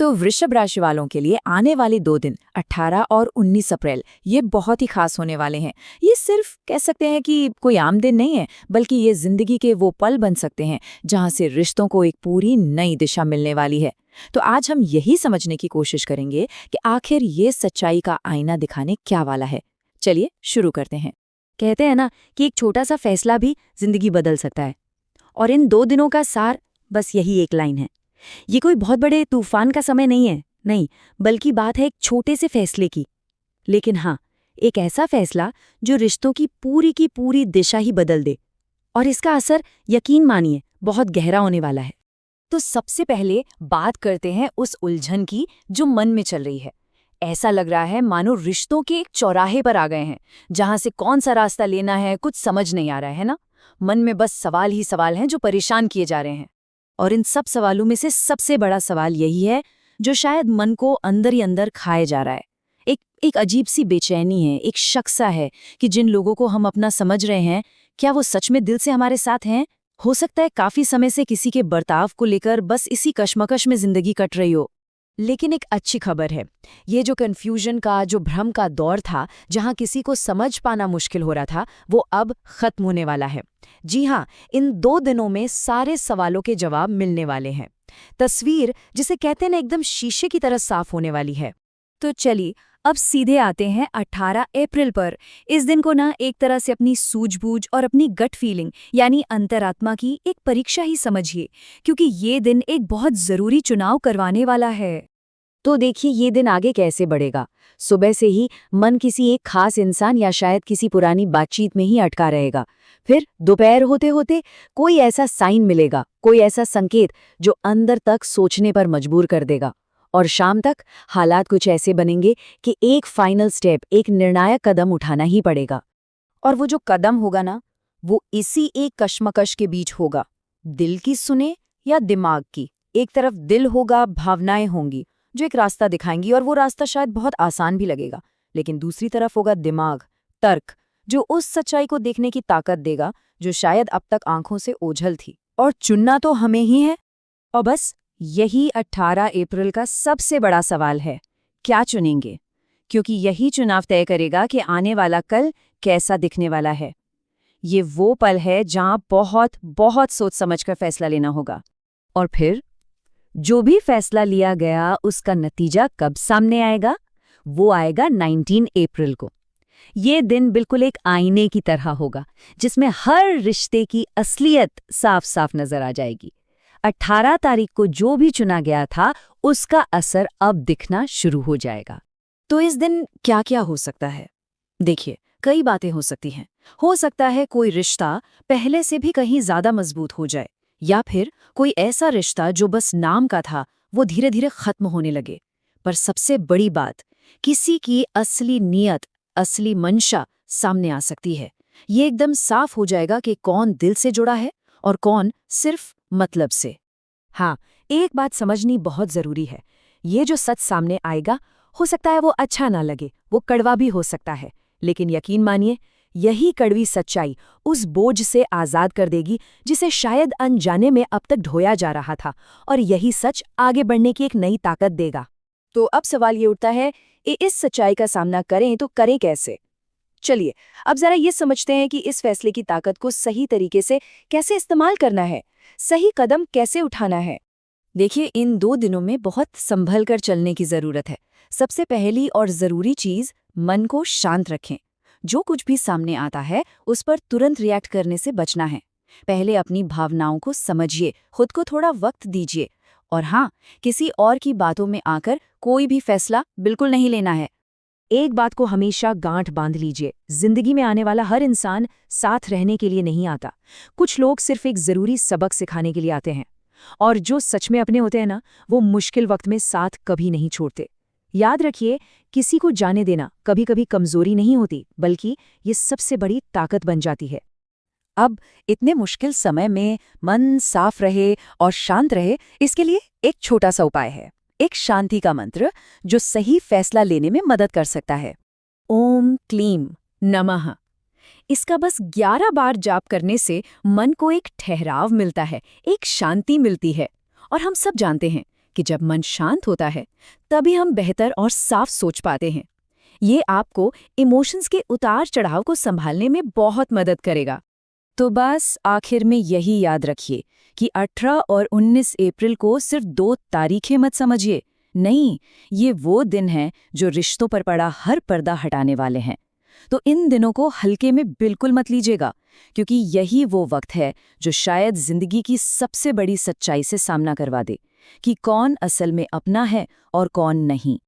तो वृषभ राशि वालों के लिए आने वाले 2 दिन 18 और 19 अप्रैल ये बहुत ही खास होने वाले हैं। ये सिर्फ कह सकते हैं कि कोई आम दिन नहीं है, बल्कि ये जिंदगी के वो पल बन सकते हैं जहां से रिश्तों को एक पूरी नई दिशा मिलने वाली है। तो आज हम यही समझने की कोशिश करेंगे कि आखिर ये सच्चाई का आईना दिखाने क्या वाला है। चलिए शुरू करते हैं। कहते हैं ना कि एक छोटा सा फैसला भी जिंदगी बदल सकता है, और इन 2 दिनों का सार बस यही एक लाइन है। ये कोई बहुत बड़े तूफान का समय नहीं है, नहीं, बल्कि बात है एक छोटे से फैसले की। लेकिन हाँ, एक ऐसा फैसला जो रिश्तों की पूरी दिशा ही बदल दे, और इसका असर यकीन मानिए बहुत गहरा होने वाला है। तो सबसे पहले बात करते हैं उस उलझन की जो मन में चल रही है। ऐसा लग रहा है मानो रिश्तों के एक चौराहे पर आ गए हैं, जहां से कौन सा रास्ता लेना है कुछ समझ नहीं आ रहा है ना। मन में बस सवाल ही सवाल हैं जो परेशान किए जा रहे हैं। और इन सब सवालों में से सबसे बड़ा सवाल यही है जो शायद मन को अंदर ही अंदर खाए जा रहा है। एक अजीब सी बेचैनी है, एक शक सा है कि जिन लोगों को हम अपना समझ रहे हैं, क्या वो सच में दिल से हमारे साथ हैं? हो सकता है काफी समय से किसी के बर्ताव को लेकर बस इसी कश्मकश में जिंदगी कट रही हो। लेकिन एक अच्छी खबर है, ये जो कन्फ्यूजन का, जो भ्रम का दौर था, जहां किसी को समझ पाना मुश्किल हो रहा था, वो अब खत्म होने वाला है। जी हाँ, इन 2 दिनों में सारे सवालों के जवाब मिलने वाले हैं। तस्वीर, जिसे कहते हैं ना, एकदम शीशे की तरह साफ होने वाली है। तो चलिए अब सीधे आते हैं 18 अप्रैल पर। इस दिन को ना एक तरह से अपनी सूझबूझ और अपनी गट फीलिंग यानी अंतरात्मा की एक परीक्षा ही समझिए, क्योंकि ये दिन एक बहुत जरूरी चुनाव करवाने वाला है। तो देखिए ये दिन आगे कैसे बढ़ेगा। सुबह से ही मन किसी एक खास इंसान या शायद किसी पुरानी बातचीत में ही अटका रहेगा। फिर दोपहर होते होते कोई ऐसा साइन मिलेगा, कोई ऐसा संकेत जो अंदर तक सोचने पर मजबूर कर देगा। और शाम तक हालात कुछ ऐसे बनेंगे कि एक फाइनल स्टेप, एक निर्णायक कदम उठाना ही पड़ेगा। और वो जो कदम होगा ना, वो इसी एक कश्मकश के बीच होगा। दिल की सुने या दिमाग की? एक तरफ दिल होगा, भावनाएं होंगी जो एक रास्ता दिखाएंगी, और वो रास्ता शायद बहुत आसान भी लगेगा। लेकिन दूसरी तरफ होगा दिमाग, तर्क, जो उस सच्चाई को देखने की ताकत देगा जो शायद अब तक आंखों से ओझल थी। और चुनना तो हमें ही है। और बस यही 18 अप्रैल का सबसे बड़ा सवाल है, क्या चुनेंगे? क्योंकि यही चुनाव तय करेगा कि आने वाला कल कैसा दिखने वाला है। ये वो पल है जहां बहुत बहुत सोच समझकर फैसला लेना होगा। और फिर जो भी फैसला लिया गया उसका नतीजा कब सामने आएगा? वो आएगा 19 अप्रैल को। ये दिन बिल्कुल एक आईने की तरह होगा, जिसमें हर रिश्ते की असलियत साफ साफ नजर आ जाएगी। 18 तारीख को जो भी चुना गया था उसका असर अब दिखना शुरू हो जाएगा। तो इस दिन क्या क्या हो सकता है? देखिए, कई बातें हो सकती हैं। हो सकता है कोई रिश्ता पहले से भी कहीं ज्यादा मजबूत हो जाए, या फिर कोई ऐसा रिश्ता जो बस नाम का था वो धीरे धीरे खत्म होने लगे। पर सबसे बड़ी बात, किसी की असली नीयत, असली मंशा सामने आ सकती है। ये एकदम साफ हो जाएगा कि कौन दिल से जुड़ा है और कौन सिर्फ मतलब से। हाँ, एक बात समझनी बहुत जरूरी है। ये जो सच सामने आएगा, हो सकता है वो अच्छा ना लगे, वो कड़वा भी हो सकता है, लेकिन यकीन मानिए यही कड़वी सच्चाई उस बोझ से आजाद कर देगी जिसे शायद अनजाने में अब तक ढोया जा रहा था, और यही सच आगे बढ़ने की एक नई ताकत देगा। तो अब सवाल ये उठता है, इस सच्चाई का सामना करें तो करें कैसे? चलिए अब जरा ये समझते हैं कि इस फैसले की ताकत को सही तरीके से कैसे इस्तेमाल करना है, सही कदम कैसे उठाना है। देखिए, इन 2 दिनों में बहुत संभल कर चलने की जरूरत है। सबसे पहली और जरूरी चीज, मन को शांत रखें। जो कुछ भी सामने आता है उस पर तुरंत रिएक्ट करने से बचना है। पहले अपनी भावनाओं को समझिए, खुद को थोड़ा वक्त दीजिए। और हाँ, किसी और की बातों में आकर कोई भी फैसला बिल्कुल नहीं लेना है। एक बात को हमेशा गांठ बांध लीजिए, जिंदगी में आने वाला हर इंसान साथ रहने के लिए नहीं आता। कुछ लोग सिर्फ एक जरूरी सबक सिखाने के लिए आते हैं, और जो सच में अपने होते हैं ना, वो मुश्किल वक्त में साथ कभी नहीं छोड़ते। याद रखिए, किसी को जाने देना कभी कभी कमजोरी नहीं होती, बल्कि ये सबसे बड़ी ताकत बन जाती है। अब इतने मुश्किल समय में मन साफ रहे और शांत रहे, इसके लिए एक छोटा सा उपाय है, एक शांति का मंत्र जो सही फैसला लेने में मदद कर सकता है। ओम क्लीम नमः। इसका बस 11 बार जाप करने से मन को एक ठहराव मिलता है, एक शांति मिलती है। और हम सब जानते हैं कि जब मन शांत होता है तभी हम बेहतर और साफ सोच पाते हैं। ये आपको इमोशंस के उतार चढ़ाव को संभालने में बहुत मदद करेगा। तो बस आखिर में यही याद रखिए कि 18 और 19 अप्रैल को सिर्फ 2 तारीखें मत समझिए। नहीं, ये वो दिन हैं जो रिश्तों पर पड़ा हर पर्दा हटाने वाले हैं। तो इन दिनों को हल्के में बिल्कुल मत लीजिएगा, क्योंकि यही वो वक्त है जो शायद जिंदगी की सबसे बड़ी सच्चाई से सामना करवा दे कि कौन असल में अपना है और कौन नहीं।